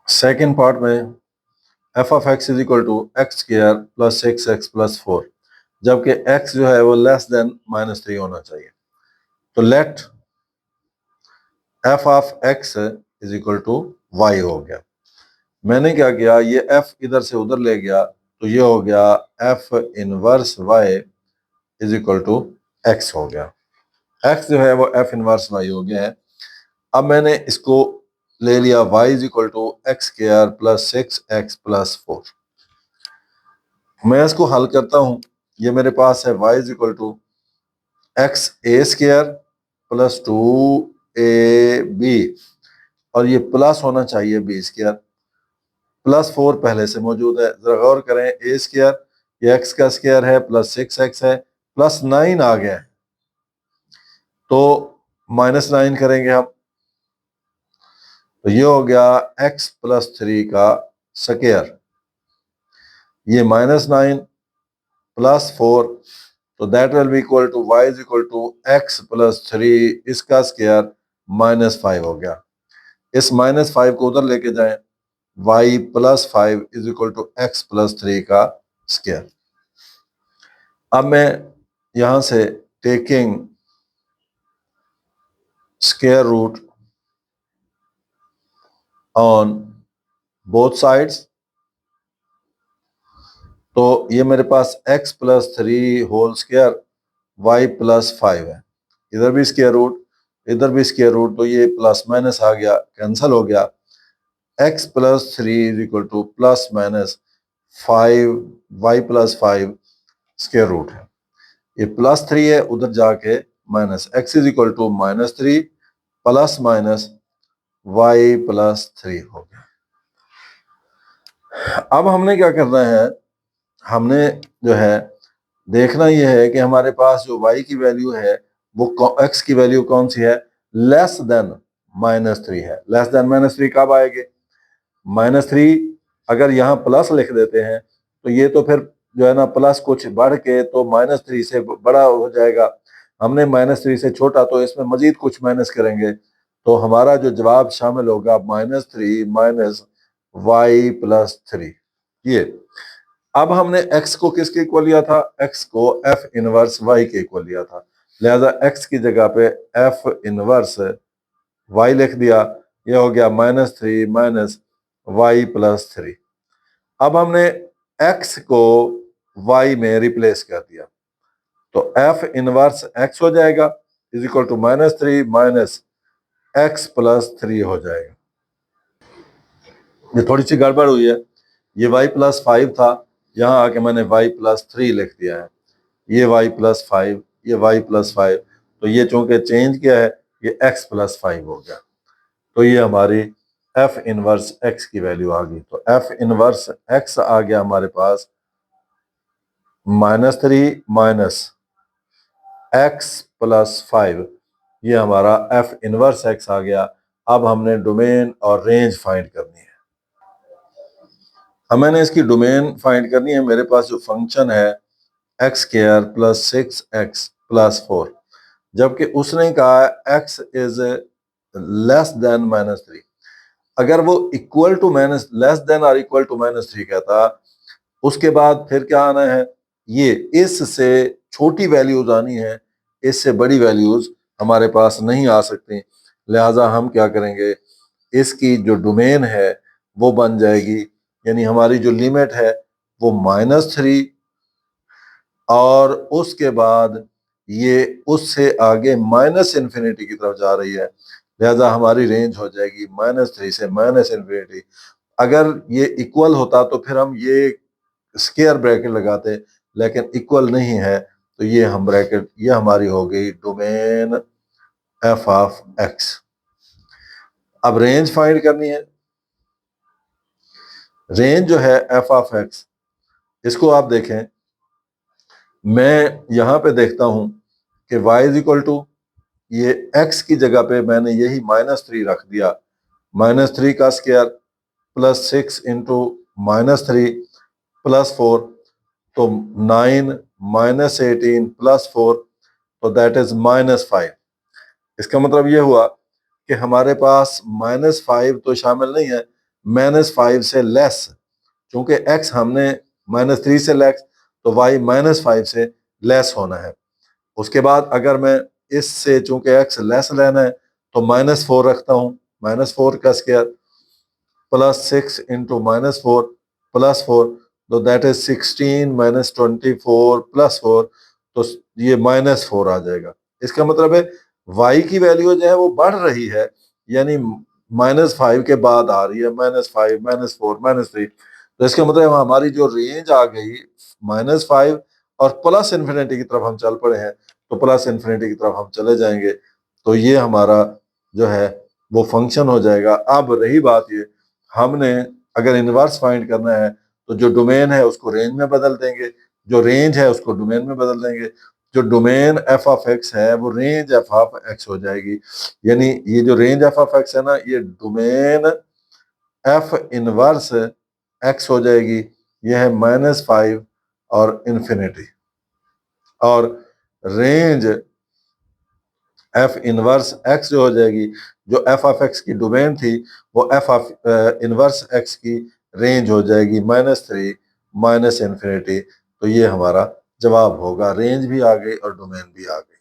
Second part में f of x is equal to x square plus 6x plus 4, जबकि x जो है वो लेस देन -3 होना चाहिए। तो let f of x is equal to y हो गया। मैंने क्या किया, ये f इधर से उधर ले गया, तो ये हो गया f inverse y is equal to x हो गया। x जो है वो f इनवर्स y हो गया है। अब मैंने इसको ले लिया y is equal to x square plus 6x plus 4। मैं इसको हल करता हूं। ये मेरे पास है y is equal to x a square plus 2ab, और ये प्लस होना चाहिए b स्क्वायर, प्लस 4 पहले से मौजूद है। जरा गौर करें, ए स्क्वायर ये x का स्क्वायर है प्लस 6x है, प्लस 9 आ गया है, तो -9 करेंगे हम, तो ये हो गया x प्लस 3 का स्क्वायर, ये -9 प्लस 4, तो that will be equal to y is equal to x plus 3 इसका स्क्वायर -5 हो गया। इस -5 को उधर लेके जाएं, y plus 5 is equal to x plus 3 का स्क्वायर। अब मैं यहां से taking square root on both sides, तो ये मेरे पास x plus 3 whole square y plus 5 है, इधर भी स्क्वायर रूट इधर भी स्क्वायर रूट, तो ये प्लस माइनस आ गया, कैंसल हो गया। x plus 3 is equal to plus minus 5 y plus 5 स्क्वायर रूट है, ये प्लस 3 है, उधर जाके minus, x is equal to -3 plus minus y plus 3 हो गया। अब हमने क्या करना है, हमने जो है देखना यह है कि हमारे पास जो y की वैल्यू है वो x की वैल्यू कौन सी है, लेस देन -3 है। लेस देन -3 कब आएगी, -3 अगर यहाँ प्लस लिख देते हैं तो ये तो फिर जो है ना प्लस कुछ बढ़ के तो -3 से बड़ा हो जाएगा, हमने -3 से छोटा, तो इसमें मजीद कुछ माइनस करेंगे तो हमारा जो जवाब शामिल होगा -3 माइनस y प्लस 3। ये अब हमने x को किसके इक्वल लिया था, x को f इनवर्स y के इक्वल लिया था, लिहाजा x की जगह पे f इनवर्स y लिख दिया, ये हो गया -3 माइनस y प्लस 3। अब हमने x को y में रिप्लेस कर दिया, तो f इनवर्स x हो जाएगा is equal to -3 minus x plus 3 हो जाएगा। ये थोड़ी सी गड़बड़ हुई है, ये y प्लस 5 था, यहाँ आके मैंने y प्लस 3 लिख दिया है, ये y प्लस 5 ये y प्लस 5, तो ये चूंकि चेंज किया है ये x प्लस 5 हो गया, तो ये हमारी f इनवर्स x की वैल्यू आ गई। तो f इनवर्स x आ गया हमारे पास -3 माइनस x प्लस 5, ये हमारा f इनवर्स x आ गया। अब हमने डोमेन और रेंज फाइंड करनी है। अब मैंने इसकी डोमेन फाइंड करनी है, मेरे पास जो फंक्शन है x square plus 6x plus 4, जबकि उसने कहा x इज लेस देन -3। अगर वो equal to minus less than और इक्वल टू -3 कहता, उसके बाद फिर क्या आना है, ये इससे छोटी वैल्यूज आनी है, इससे बड़ी वैल्यूज हमारे पास नहीं आ सकती। लिहाजा हम क्या करेंगे, इसकी जो डोमेन है वो बन जाएगी, यानी हमारी जो लिमिट है वो -3, और उसके बाद ये उससे आगे -∞ की तरफ जा रही है, लिहाजा हमारी रेंज हो जाएगी -3 से -∞। अगर ये इक्वल होता तो फिर हम ये स्क्वायर ब्रैकेट लगाते, लेकिन इक्वल नहीं है, तो ये हम ब्रैकेट, ये हमारी हो गई डोमेन f ऑफ x। अब रेंज फाइंड करनी है। रेंज जो है f ऑफ x, इसको आप देखें, मैं यहां पे देखता हूं कि y इज इक्वल टू, ये x की जगह पे मैंने यही -3 रख दिया, -3 का स्क्वायर प्लस 6 इंटू -3 प्लस 4, तो 9 -18 प्लस 4, तो दैट इज -5। इसका मतलब ये हुआ कि हमारे पास -5 तो शामिल नहीं है, -5 से लेस, चूंकि x हमने -3 से लेस, तो y -5 से लेस होना है। उसके बाद अगर मैं इससे चूंकि x लेस लेना है तो -4 रखता हूं, -4 का स्क्वायर प्लस 6 इंटू -4 प्लस 4, तो दैट इज 16 -24 प्लस 4, तो ये -4 आ जाएगा। इसका मतलब है y की वैल्यू जो है वो बढ़ रही है, यानी -5 के बाद आ रही है -5 -4 -3, तो इसका मतलब हमारी जो रेंज आ गई -5 और प्लस इन्फिनिटी की तरफ हम चल पड़े हैं, तो प्लस इन्फिनिटी की तरफ हम चले जाएंगे, तो ये हमारा जो है वो फंक्शन हो जाएगा। अब रही बात ये, हमने अगर इनवर्स फाइंड करना है तो जो डोमेन है उसको रेंज में बदल देंगे, जो रेंज है उसको डोमेन में बदल देंगे। जो डोमेन एफ ऑफ एक्स है वो रेंज एफ ऑफ एक्स हो जाएगी, यानी ये जो रेंज एफ ऑफ एक्स है ना, ये डोमेन एफ इनवर्स एक्स हो जाएगी। ये है -5 और इन्फिनिटी, और रेंज एफ इनवर्स एक्स जो हो जाएगी, जो एफ ऑफ एक्स की डोमेन थी, वो एफ ऑफ इनवर्स एक्स की रेंज हो जाएगी -3 माइनस इन्फिनिटी। तो ये हमारा जवाब होगा, रेंज भी आ गई और डोमेन भी आ गई।